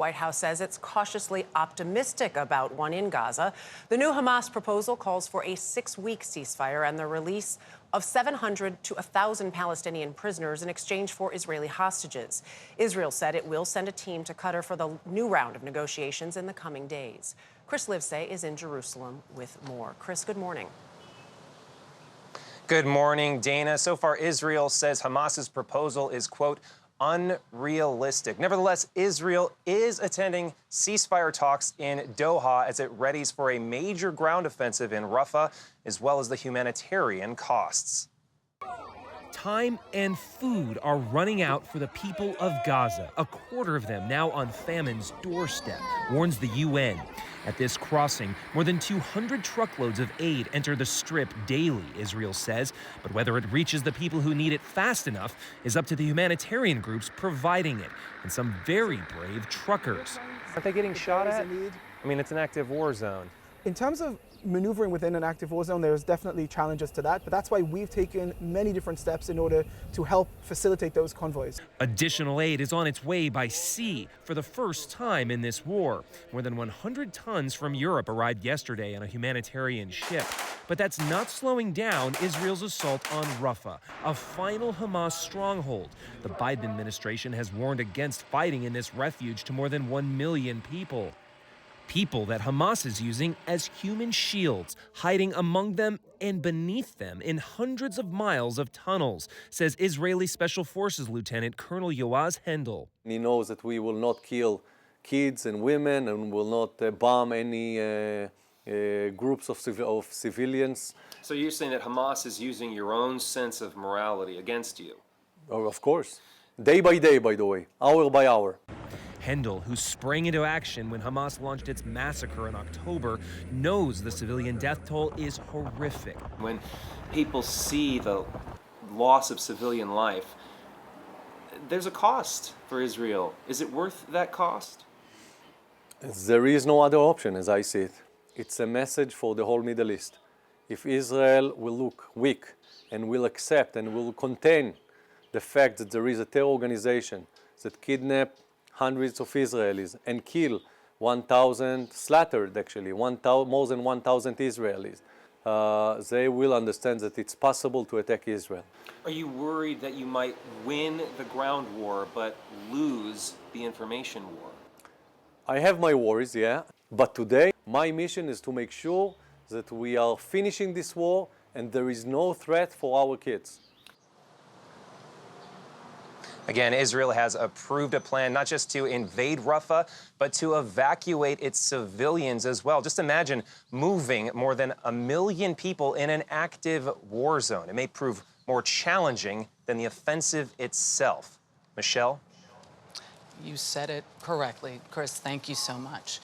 White House says it's cautiously optimistic about one in Gaza. The new Hamas proposal calls for a 6-week ceasefire and the release of 700 to 1,000 Palestinian prisoners in exchange for Israeli hostages. Israel said it will send a team to Qatar for the new round of negotiations in the coming days. Chris Livesay is in Jerusalem with more. Chris, good morning. Good morning, Dana. So far, Israel says Hamas's proposal is, quote, unrealistic. Nevertheless, Israel is attending ceasefire talks in Doha as it readies for a major ground offensive in Rafah, as well as the humanitarian costs. Time and food are running out for the people of Gaza, a quarter of them now on famine's doorstep, warns the UN. At this crossing, more than 200 truckloads of aid enter the Strip daily, Israel says. But whether it reaches the people who need it fast enough is up to the humanitarian groups providing it, and some very brave truckers. Aren't they getting shot at? I mean, it's an active war zone. In terms of maneuvering within an active war zone, there's definitely challenges to that, but that's why we've taken many different steps in order to help facilitate those convoys. Additional aid is on its way by sea for the first time in this war. More than 100 tons from Europe arrived yesterday on a humanitarian ship. But that's not slowing down Israel's assault on Rafah, a final Hamas stronghold. The Biden administration has warned against fighting in this refuge to more than 1 million people. People that Hamas is using as human shields, hiding among them and beneath them in hundreds of miles of tunnels, says Israeli Special Forces Lieutenant Colonel Yoaz Hendel. He knows that we will not kill kids and women and will not bomb any groups of civilians. So you're saying that Hamas is using your own sense of morality against you? Oh, of course. Day by day, by the way, hour by hour. Hendel, who sprang into action when Hamas launched its massacre in October, knows the civilian death toll is horrific. When people see the loss of civilian life, there's a cost for Israel. Is it worth that cost? There is no other option, as I see it. It's a message for the whole Middle East. If Israel will look weak and will accept and will contain the fact that there is a terror organization that kidnap hundreds of Israelis and kill 1,000, slaughtered actually, more than 1,000 Israelis, they will understand that it's possible to attack Israel. Are you worried that you might win the ground war but lose the information war? I have my worries, yeah, but today my mission is to make sure that we are finishing this war and there is no threat for our kids. Again, Israel has approved a plan not just to invade Rafah, but to evacuate its civilians as well. Just imagine moving more than 1 million people in an active war zone. It may prove more challenging than the offensive itself. Michelle? You said it correctly, Chris. Thank you so much.